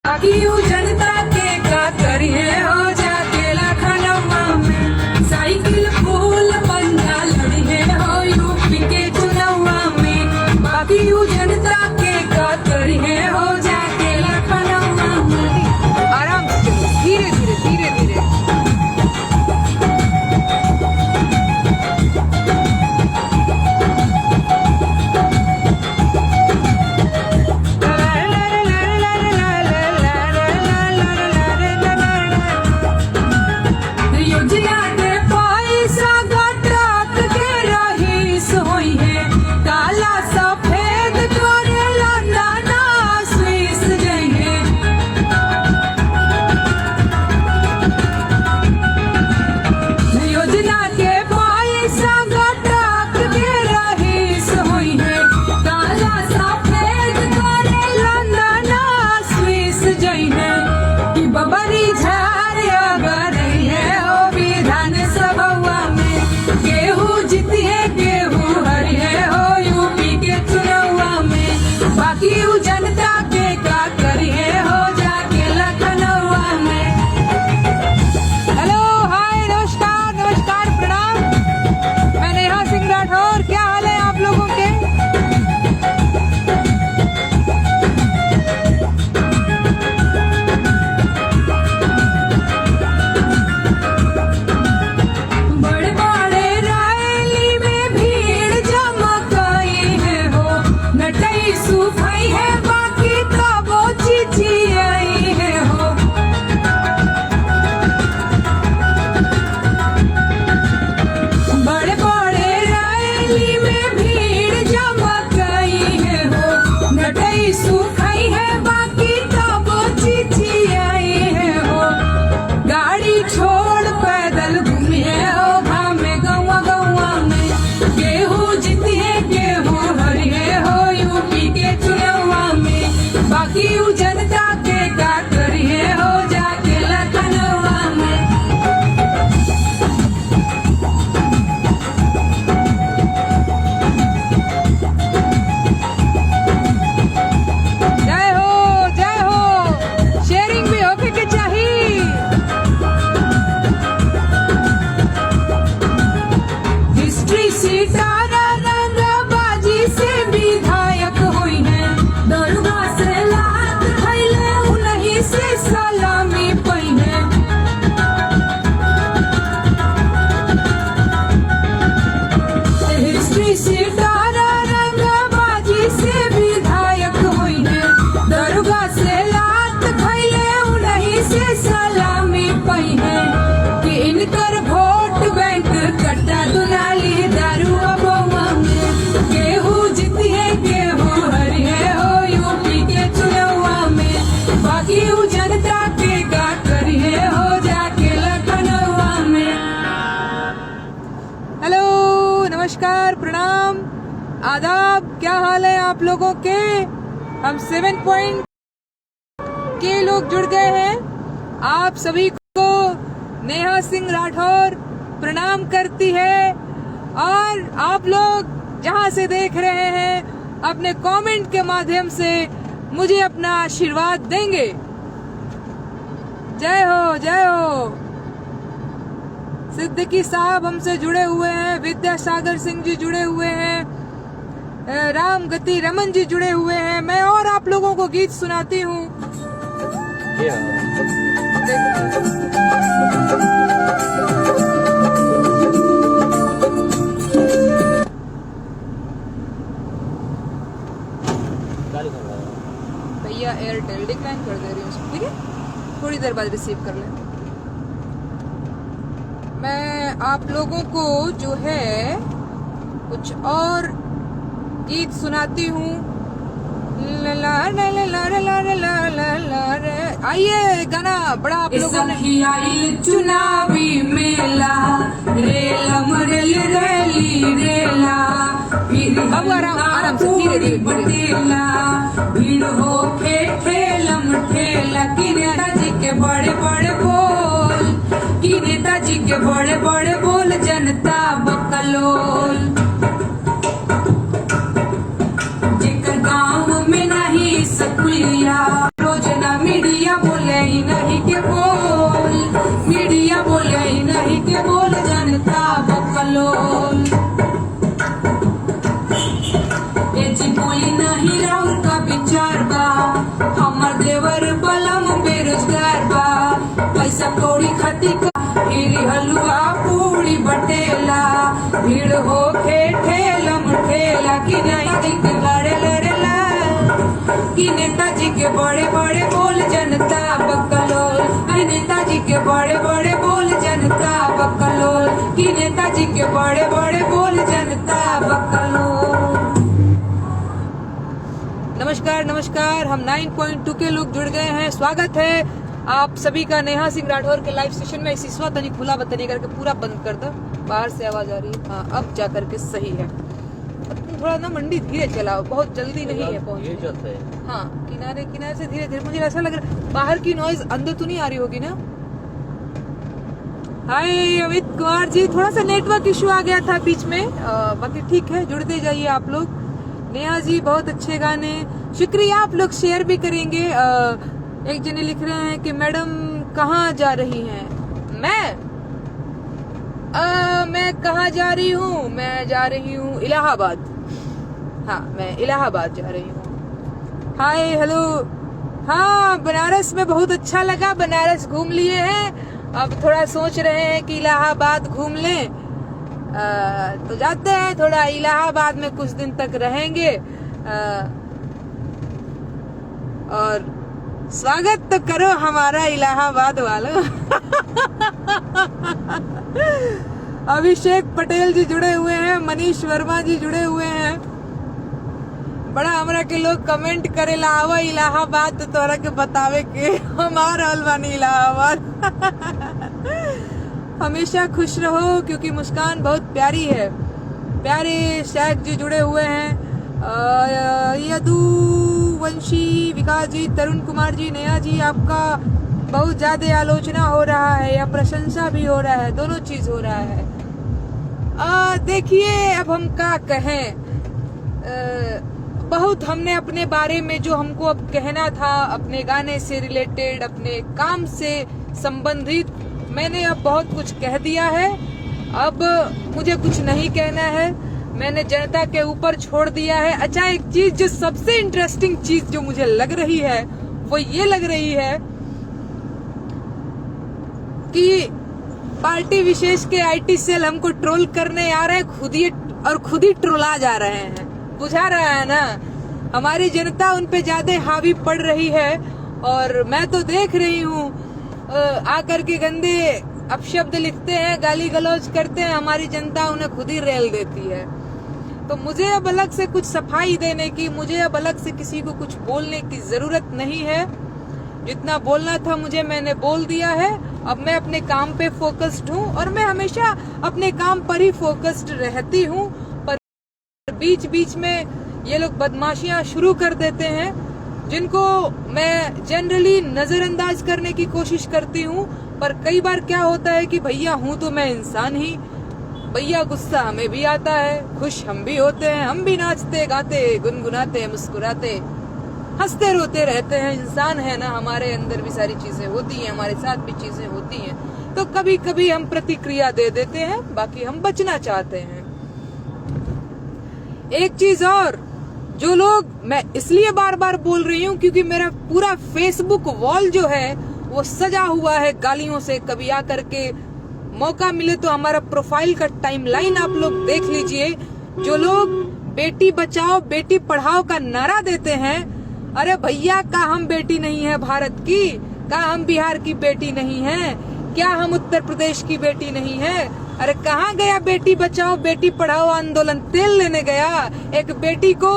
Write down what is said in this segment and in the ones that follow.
अभियू जनता के का करिए हो जाके लखनऊ में साइकिल फूल पंजा लड़िए हो यूपी के चुनाव में बाकी यू जनता के का करिए हो जाके लखनऊ में। आराम से चलो, धीरे धीरे धीरे धीरे। जनता के का करिए हो जाके लखनऊ में। हेलो, हाय, नमस्कार नमस्कार, प्रणाम। मैं नेहा सिंह राठौर। क्या हाल है आप लोगों के? बड़े बड़े रैली में भीड़ जमकाई है हो नटई सुफाई है सुखाई है बाकी तबो चिची आई है हो गाड़ी छोड़ पैदल घूमिए हो घामे गौवा गौवा में गेहूं जीतिए गेहूं हरिए हो यूपी के चुनाव में बाकी यू जनता के का करिए हो जाके लखनऊ में। इनकर वोट बैंक कट्टा दुनाली दारू अबवा में गेहूं जीतिए गेहूं हरिए हो यूपी के चुनाव में बाकी यू जनता के का करिए हो जाके लखनऊ में। हेलो, नमस्कार, प्रणाम, आदाब। क्या हाल है आप लोगों के? हम 7 पॉइंट के लोग जुड़ गए हैं। आप सभी को नेहा सिंह राठौर प्रणाम करती है और आप लोग जहां से देख रहे हैं अपने कमेंट के माध्यम से मुझे अपना आशीर्वाद देंगे। जय हो, जय हो। सिद्दीकी साहब हमसे जुड़े हुए हैं, विद्यासागर सिंह जी जुड़े हुए हैं, राम गति रमन जी जुड़े हुए हैं। मैं और आप लोगों को गीत सुनाती हूँ। भैया एयरटेल डिक्लाइन कर दे रही हूँ, ठीक है? थोड़ी देर बाद रिसीव कर लें। मैं आप लोगों को जो है कुछ और गीत सुनाती हूँ। आइए, गाना बड़ा आप लोगों ने। चुनावी मेला रेलम रेल रैली रेला अब आराम से धीरे धीरे भीड़ हो के ठेलम ठेला की नेताजी के बड़े बड़े बोल की नेताजी के बड़े बड़े बोल जनता बकलोल जेकर गाँव में नहीं सकुलिया रोज न मीडिया देवर बलम बेरोजगार बा, पैसा कौड़ी खाती खीरी हलवा पूरी बटेला, भीड़ होके ठेलम ठेला कि नहीं लड़े लड़ेला, कि नेताजी के बड़े बड़े बोल जनता बकलोल, कि नेताजी के बड़े बड़े बोल जनता बकलोल, कि नेताजी के बड़े बड़े बोल जनता बकलोल। नमस्कार नमस्कार, हम 9.2 के लोग जुड़ गए हैं। स्वागत है आप सभी का नेहा सिंह राठौर के लाइव सेशन में। इसी स्वाद खुला बतनी करके पूरा बंद कर दो, बाहर से आवाज आ रही है। हाँ, अब जा करके सही है। थोड़ा ना मंडी धीरे चलाओ, बहुत जल्दी नहीं है पहुंचने। हाँ, किनारे किनारे से धीरे धीरे। मुझे ऐसा लग रहा है बाहर की नॉइज अंदर तो नहीं आ रही होगी ना। हाय अमित कुमार जी, थोड़ा सा नेटवर्क इशू आ गया था बीच में, बाकी ठीक है। जुड़ते जाइए आप लोग। नेहा जी बहुत अच्छे गाने, शुक्रिया। आप लोग शेयर भी करेंगे। एक जने लिख रहे हैं कि मैडम कहाँ जा रही हैं। मैं कहाँ जा रही हूँ? मैं जा रही हूँ इलाहाबाद। हाँ, मैं इलाहाबाद जा रही हूँ। Hi hello. हाँ, बनारस में बहुत अच्छा लगा, बनारस घूम लिए हैं। अब थोड़ा सोच रहे हैं कि इलाहाबाद घूम लें, तो जाते हैं। थोड़ा इलाहाबाद में कुछ दिन तक रहेंगे। और स्वागत तो करो हमारा इलाहाबाद वालों। अभिषेक पटेल जी जुड़े हुए हैं, मनीष वर्मा जी जुड़े हुए हैं। बड़ा हमरा के लोग कमेंट करेला आवा इलाहाबाद, तो तोरा के बतावे के हमारा अलवानी इलाहाबाद। हमेशा खुश रहो, क्योंकि मुस्कान बहुत प्यारी है। प्यारे शेख जी जुड़े हुए हैं। यदु वंशी, विकास जी, तरुण कुमार जी, नया जी, आपका बहुत ज्यादा आलोचना हो रहा है या प्रशंसा भी हो रहा है, दोनों चीज हो रहा है। देखिए अब हम क्या कहें। बहुत हमने अपने बारे में जो हमको अब कहना था, अपने गाने से रिलेटेड, अपने काम से संबंधित, मैंने अब बहुत कुछ कह दिया है। अब मुझे कुछ नहीं कहना है, मैंने जनता के ऊपर छोड़ दिया है। अच्छा, एक चीज जो सबसे इंटरेस्टिंग चीज जो मुझे लग रही है वो ये लग रही है कि पार्टी विशेष के आईटी सेल हमको ट्रोल करने आ रहे हैं, खुद ही ट्रोला जा रहे हैं। बुझा रहा है ना, हमारी जनता उन पे ज्यादा हावी पड़ रही है। और मैं तो देख रही हूँ आकर के गंदे अपशब्द लिखते हैं, गाली गलौज करते हैं, हमारी जनता उन्हें खुद ही रेल देती है। तो मुझे अब अलग से कुछ सफाई देने की, मुझे अब अलग से किसी को कुछ बोलने की जरूरत नहीं है। जितना बोलना था मुझे, मैंने बोल दिया है। अब मैं अपने काम पे फोकस्ड हूँ, और मैं हमेशा अपने काम पर ही फोकस्ड रहती हूँ। पर बीच बीच में ये लोग बदमाशियां शुरू कर देते हैं, जिनको मैं जनरली नजरअंदाज करने की कोशिश करती हूँ। पर कई बार क्या होता है कि भैया हूँ तो मैं इंसान ही, भैया गुस्सा हमें भी आता है, खुश हम भी होते हैं, हम भी नाचते गाते गुनगुनाते मुस्कुराते हंसते रोते रहते हैं। इंसान है ना, हमारे अंदर भी सारी चीजें होती हैं, हमारे साथ भी चीजें होती हैं। तो कभी कभी हम प्रतिक्रिया दे देते हैं, बाकी हम बचना चाहते हैं। एक चीज और, जो लोग, मैं इसलिए बार बार बोल रही हूँ क्योंकि मेरा पूरा फेसबुक वॉल जो है वो सजा हुआ है गालियों से। कभी आकर के मौका मिले तो हमारा प्रोफाइल का टाइमलाइन आप लोग देख लीजिए। जो लोग बेटी बचाओ बेटी पढ़ाओ का नारा देते हैं, अरे भैया का हम बेटी नहीं है भारत की? का हम बिहार की बेटी नहीं है? क्या हम उत्तर प्रदेश की बेटी नहीं है? अरे कहाँ गया बेटी बचाओ बेटी पढ़ाओ आंदोलन? तेल लेने गया? एक बेटी को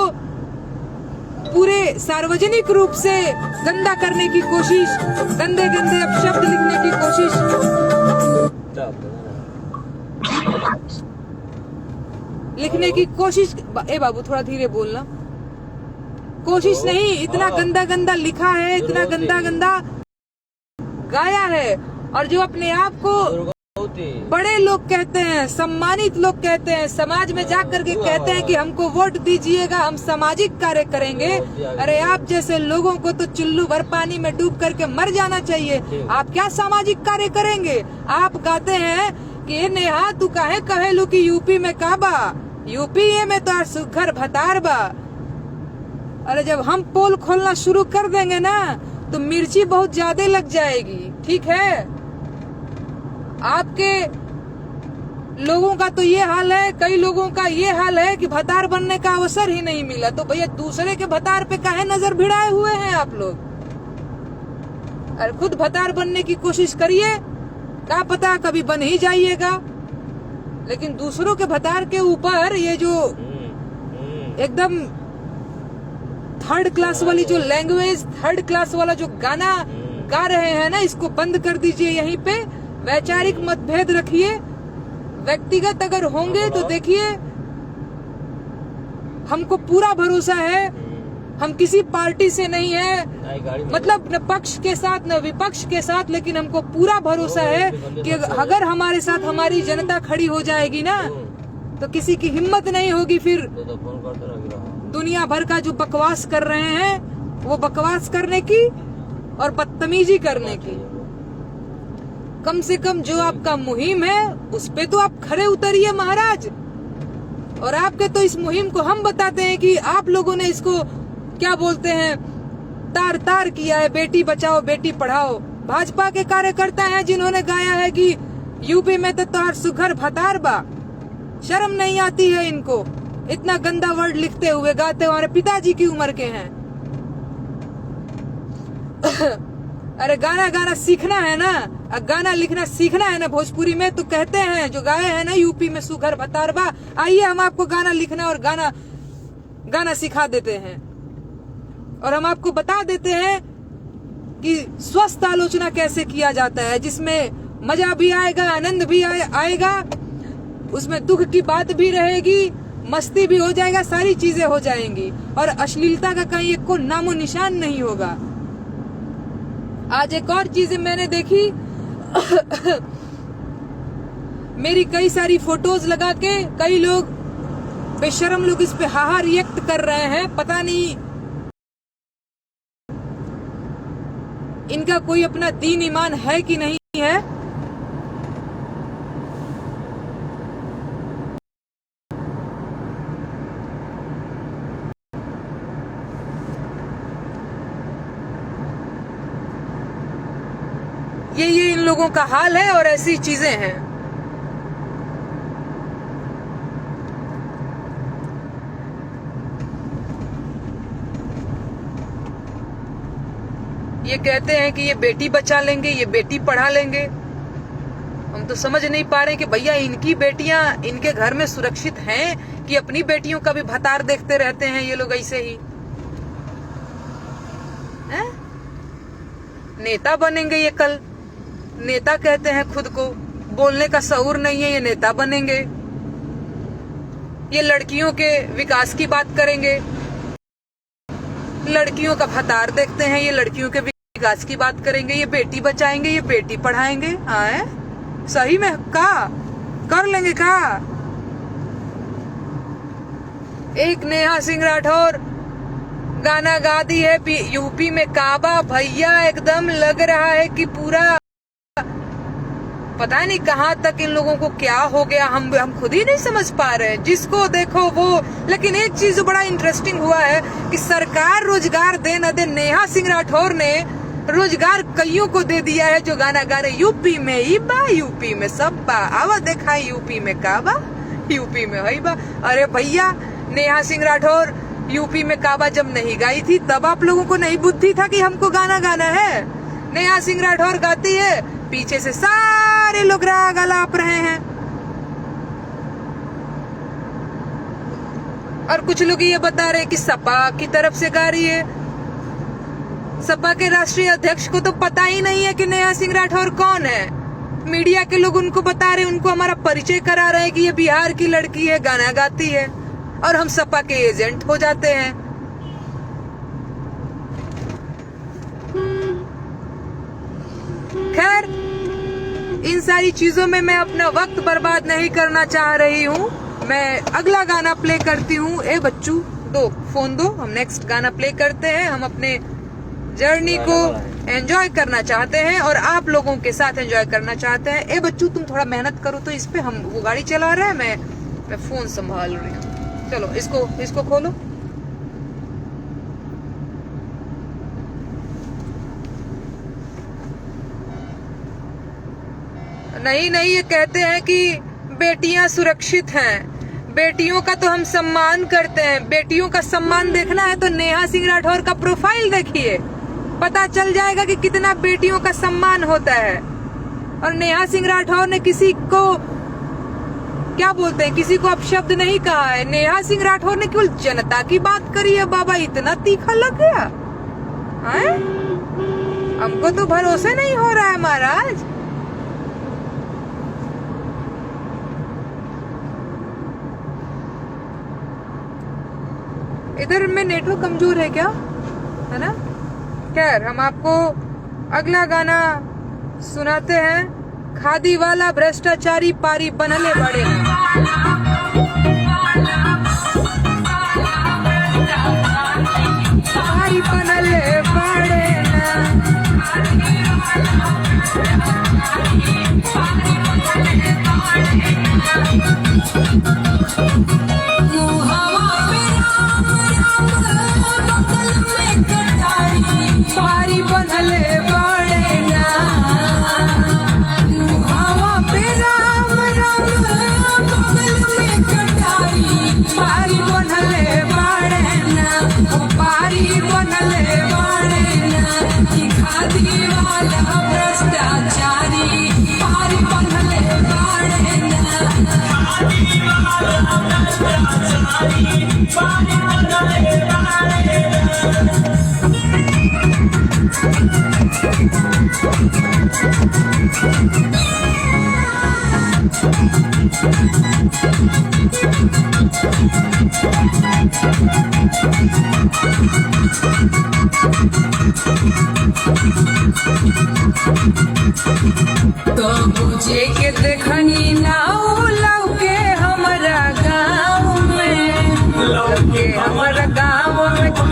पूरे सार्वजनिक रूप से गंदा करने की कोशिश, गंदे गंदे अपशब्द लिखने की कोशिश। ए बाबू थोड़ा धीरे बोलना। कोशिश नहीं, इतना गंदा गंदा लिखा है, इतना गंदा गंदा गाया है। और जो अपने आप को बड़े लोग कहते हैं, सम्मानित लोग कहते हैं, समाज में जाकर के कहते हैं कि हमको वोट दीजिएगा, हम सामाजिक कार्य करेंगे। अरे आप जैसे लोगों को तो चुल्लू भर पानी में डूब करके मर जाना चाहिए। आप क्या सामाजिक कार्य करेंगे? आप कहते हैं कि नेहा तू काहे कहेलू कि यूपी में का बा, यूपी में तो सुघर भतार बा। अरे जब हम पोल खोलना शुरू कर देंगे ना, तो मिर्ची बहुत ज्यादा लग जाएगी, ठीक है। आपके लोगों का तो ये हाल है, कई लोगों का ये हाल है कि भतार बनने का अवसर ही नहीं मिला, तो भैया दूसरे के भतार पे काहे नजर भिड़ाए हुए हैं आप लोग। अरे खुद भतार बनने की कोशिश करिए, क्या पता कभी बन ही जाइएगा। लेकिन दूसरों के भतार के ऊपर ये जो एकदम थर्ड क्लास वाली जो लैंग्वेज, थर्ड क्लास वाला जो गाना गा रहे हैं ना, इसको बंद कर दीजिए। यहीं पे वैचारिक मतभेद रखिए, व्यक्तिगत अगर होंगे तो देखिए, हमको पूरा भरोसा है, हम किसी पार्टी से नहीं है, मतलब न पक्ष के साथ न विपक्ष के साथ, लेकिन हमको पूरा भरोसा है कि अगर हमारे साथ हमारी जनता खड़ी हो जाएगी ना, तो किसी की हिम्मत नहीं होगी फिर दुनिया भर का जो बकवास कर रहे हैं वो बकवास करने की और बदतमीजी करने की। कम से कम जो आपका मुहिम है उस पे तो आप खड़े उतरिए महाराज। और आपके तो इस मुहिम को हम बताते हैं कि आप लोगों ने इसको क्या बोलते हैं, तार तार किया है, बेटी बचाओ बेटी पढ़ाओ। भाजपा के कार्यकर्ता हैं जिन्होंने गाया है कि यूपी में तो तार सुघर भतार बा। शर्म नहीं आती है इनको, इतना गंदा वर्ड लिखते हुए गाते, हमारे पिताजी की उम्र के हैं। अरे गाना गाना सीखना है ना, गाना लिखना सीखना है ना भोजपुरी में, तो कहते हैं जो गाए हैं ना यूपी में सुघर भतारबा, आइए हम आपको गाना लिखना और गाना सिखा देते हैं। और हम आपको बता देते हैं कि स्वस्थ आलोचना कैसे किया जाता है, जिसमें मजा भी आएगा, आनंद भी आएगा, उसमें दुख की बात भी रहेगी, मस्ती भी हो जाएगा, सारी चीजें हो जाएंगी और अश्लीलता का कहीं एक को नामो निशान नहीं होगा। आज एक और चीज मैंने देखी, मेरी कई सारी फोटोज लगा के कई लोग बेशर्म लोग इस पे हाहा रिएक्ट कर रहे हैं। पता नहीं इनका कोई अपना दीन ईमान है कि नहीं है। ये इन लोगों का हाल है और ऐसी चीजें हैं। ये कहते हैं कि ये बेटी बचा लेंगे, ये बेटी पढ़ा लेंगे। हम तो समझ नहीं पा रहे कि भैया इनकी बेटियां इनके घर में सुरक्षित हैं कि अपनी बेटियों का भी भतार देखते रहते हैं ये लोग ऐसे ही हैं? नेता बनेंगे ये कल, नेता कहते हैं खुद को, बोलने का शऊर नहीं है, ये नेता बनेंगे। ये लड़कियों के विकास की बात करेंगे, लड़कियों का भतार देखते हैं, ये लड़कियों के विकास की बात करेंगे, ये बेटी बचाएंगे, ये बेटी पढ़ाएंगे। आए सही में का कर लेंगे का। एक नेहा सिंह राठौर गाना गा दी है यूपी में काबा, भैया एकदम लग रहा है कि पूरा पता नहीं कहाँ तक इन लोगों को क्या हो गया, हम खुद ही नहीं समझ पा रहे हैं, जिसको देखो वो। लेकिन एक चीज बड़ा इंटरेस्टिंग हुआ है कि सरकार रोजगार दे न दे, नेहा सिंह राठौर ने रोजगार कईयों को दे दिया है जो गाना गा रहे। यूपी में ईबा, यूपी में सब्बा, आवा देखा यूपी में काबा, यूपी में हईबा। अरे भैया नेहा सिंह राठौर यूपी में काबा जब नहीं गाई थी तब आप लोगों को नहीं बुद्धि था कि हमको गाना गाना है। नेहा सिंह राठौर गाती है, पीछे से सारे लोग राग अलाप रहे हैं। और कुछ लोग ये बता रहे कि सपा की तरफ से गा रही है। सपा के राष्ट्रीय अध्यक्ष को तो पता ही नहीं है कि नेहा सिंह राठौर कौन है। मीडिया के लोग उनको बता रहे, उनको हमारा परिचय करा रहे हैं कि ये बिहार की लड़की है, गाना गाती है, और हम सपा के एजेंट हो जाते हैं। खैर इन सारी चीजों में मैं अपना वक्त बर्बाद नहीं करना चाह रही हूँ। मैं अगला गाना प्ले करती हूँ। ए बच्चू दो फोन दो, हम नेक्स्ट गाना प्ले करते हैं। हम अपने जर्नी को एंजॉय करना चाहते हैं और आप लोगों के साथ एंजॉय करना चाहते हैं। ए बच्चू तुम थोड़ा मेहनत करो तो इस पे, हम वो गाड़ी चला रहे हैं, मैं फोन संभाल रही हूँ। चलो इसको खोलो। नहीं नहीं, ये कहते हैं कि बेटियां सुरक्षित हैं, बेटियों का तो हम सम्मान करते हैं। बेटियों का सम्मान देखना है तो नेहा सिंह राठौर का प्रोफाइल देखिए, पता चल जाएगा कि कितना बेटियों का सम्मान होता है। और नेहा सिंह राठौर ने किसी को क्या बोलते हैं, किसी को अपशब्द नहीं कहा है। नेहा सिंह राठौर ने केवल जनता की बात करी है। बाबा इतना तीखा लग गया है? हमको तो भरोसा नहीं हो रहा है महाराज। इधर में नेटवर्क कमजोर है क्या, है ना? खैर, हम आपको अगला गाना सुनाते हैं। खादी वाला भ्रष्टाचारी पारी बनले बड़े पारी बनले बड़े पारी बनले बड़े ना, हवा पे राम राम बगल में कटारी पारी बनले बड़े ना, पारी बनले बड़े ना, कि खादी वाला भ्रष्टाचारी पारी बनले बड़े ना, खादी वाला भ्रष्टाचारी पारी बनले बड़े ना। तो मुझे के देखनी नाउ लौके हमारा गाँव में, लौके हमारा गाँव में,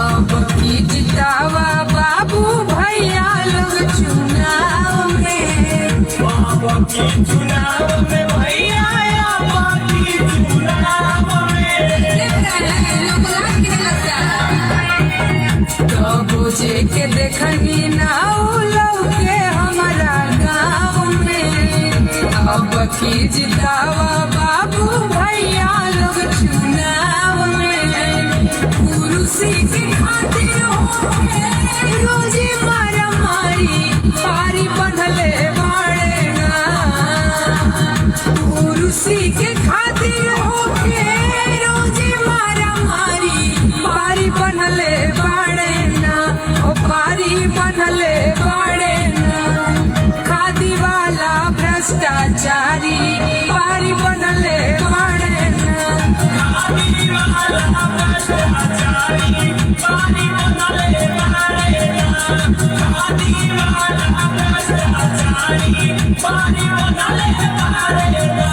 अब की जितावा बाबू भैया लोग चुनाव में, अब की चुनाव में भैया, अब की चुनाव में। तो बुझे के देखनी नाउ लौके हमारा गाँव में, अब की जितावा बाबू भैया लोग चुनाव में, कुर्सी के खातिर रोजी मारा मारी पारी बनले बड़े ना, कुर्सी के खातिर होके रोजी मारा मारी पारी बनले बड़े ना, ओ पारी बनले बड़े ना, खादी वाला भ्रष्टाचारी पारी बनले बड़े ना, खादी वाला भ्रष्टाचारी पारी बनले बड़े ना, खादी वाला भ्रष्टाचारी पारी बनले बड़े ना।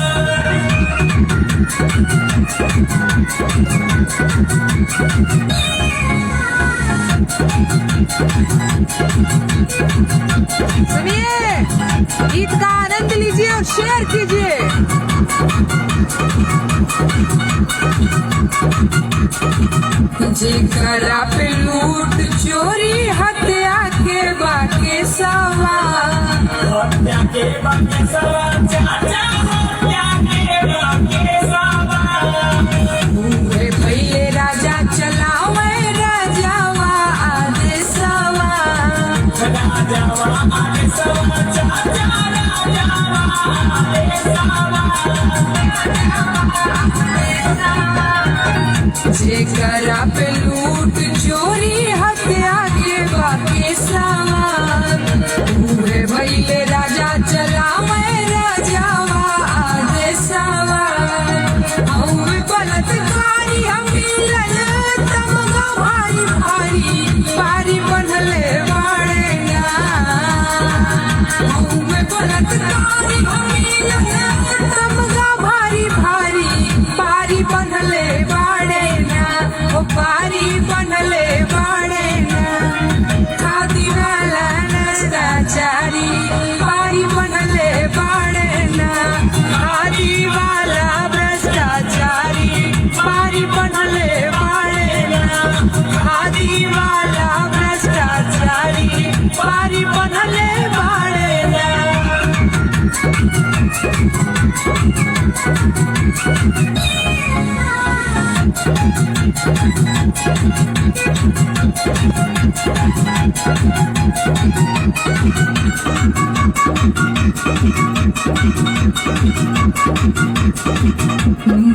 सुनिए, गीत का आनंद लीजिए और शेयर कीजिए। जेकरा पे लूट चोरी हत्या के बाके सवा, हत्या के बाके सवा, चाचा हत्या के बाके सवा, भूखे भैले राजा चलावे राजावा आदेशवा, राजावा आदेशवा, चाचा राजावा आदेशवा, जेकरा पे लूट चोरी हत्या के बाके सामान, भूखे भैले राजा चलावे राजावा आदेशवा, हम बलात्कारी हम मिलन तमगा भारी भारी पारी बनले बड़े ना, हम बलात्कारी हम मिलन तमगा भारी भारी पारी बनले बड़े ना, ओ पारी बनले बड़े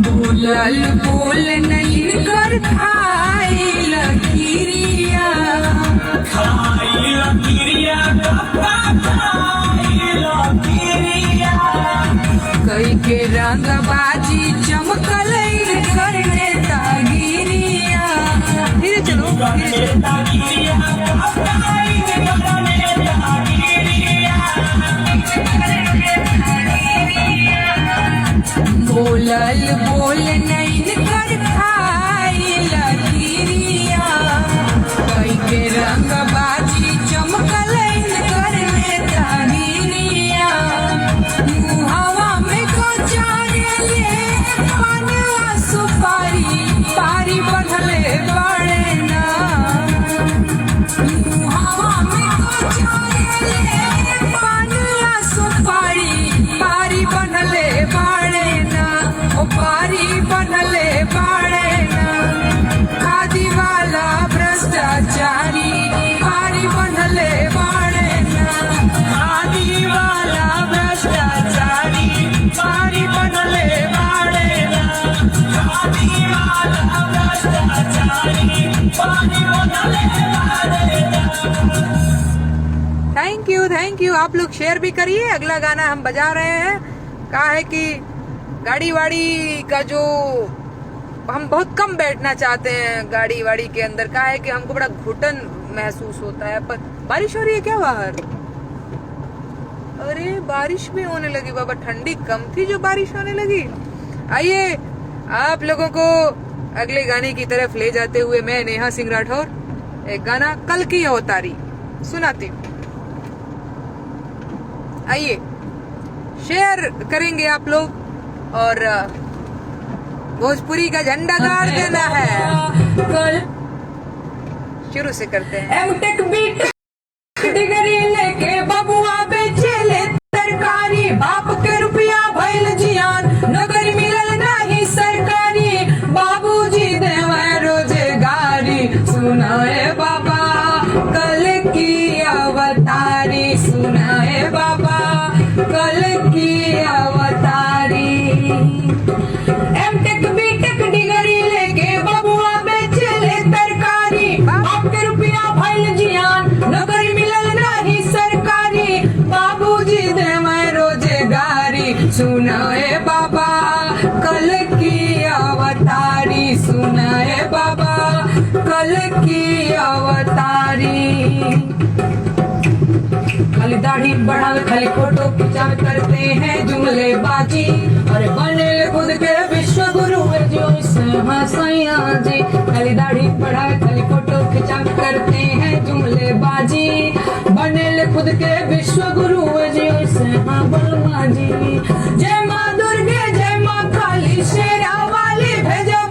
बोलल बोल नहीं कर खाई लकीरिया, कई के रंग बाजी चमकल करने तागिरिया। धीरे चलो धीरे चलो। बोलल बोल नहीं कर खाई लकीरिया, कई के रंग बाजी चमकल करने तागिरिया। मुहावा में कोचारे पानवा सुपारी पारी बंधले बड़े ना। मुहावा में कोचारे पानवा सुपारी पारी बंधले बड़े ना, ओ पारी बंधले बड़े ना। खादी वाला भ्रष्टाचारी पारी बंधले बड़े ना, खादी वाला भ्रष्टाचारी पारी बंधले बड़े ना, खादी वाला भ्रष्टाचारी पारी बंधले बड़े ना। Thank you. आप लोग शेयर भी करिए। अगला गाना हम बजा रहे हैं। कहा है कि गाड़ी वाड़ी का जो हम बहुत कम बैठना चाहते हैं गाड़ी वाड़ी के अंदर। कहा है कि हमको बड़ा घुटन महसूस होता है। पर बारिश हो रही है क्या बाहर? अरे बारिश भी होने लगी बाबा, ठंडी कम थी जो बारिश होने लगी। आइए आप लोगों को अगले गाने की तरफ ले जाते हुए मैं नेहा सिंह राठौर एक गाना कल की अवतारी सुनाती हूँ। आइए शेयर करेंगे आप लोग और भोजपुरी का झंडा गाड़ देना है। शुरू से करते हैं। एमटेक बीटेक डिग्री लेके बबुआ बेचेले तरकारी, बाप के रुपया भइल जियान, नौकरी मिलल नाही सरकारी, बाबूजी देवे रोजगारी। सुनाए बाबा कल की अवतारी, सुनाए बाबा कल की अवतारी। एमटेक बीटेक डिग्री लेके बबुआ बेचेले तरकारी, बाप के रुपया भइल जियान, नौकरी मिलल नाही सरकारी, बाबूजी देवे रोजगारी। सुनाए बाबा कल की अवतारी, सुनाए बाबा कल की अवतारी। खाली दाढ़ी बढ़ावे खाली फोटो खिंचावे करते हैं जुमले बाजी, अरे बने खुद के विश्व गुरु है जो सैया जी। खाली दाढ़ी बढ़ावे खाली फोटो खिंचावे करते हैं जुमले बाजी, बने खुद के विश्व गुरु है जो बलमा जी। जय माँ दुर्गे जय माँ काली शेरा वाली भेजा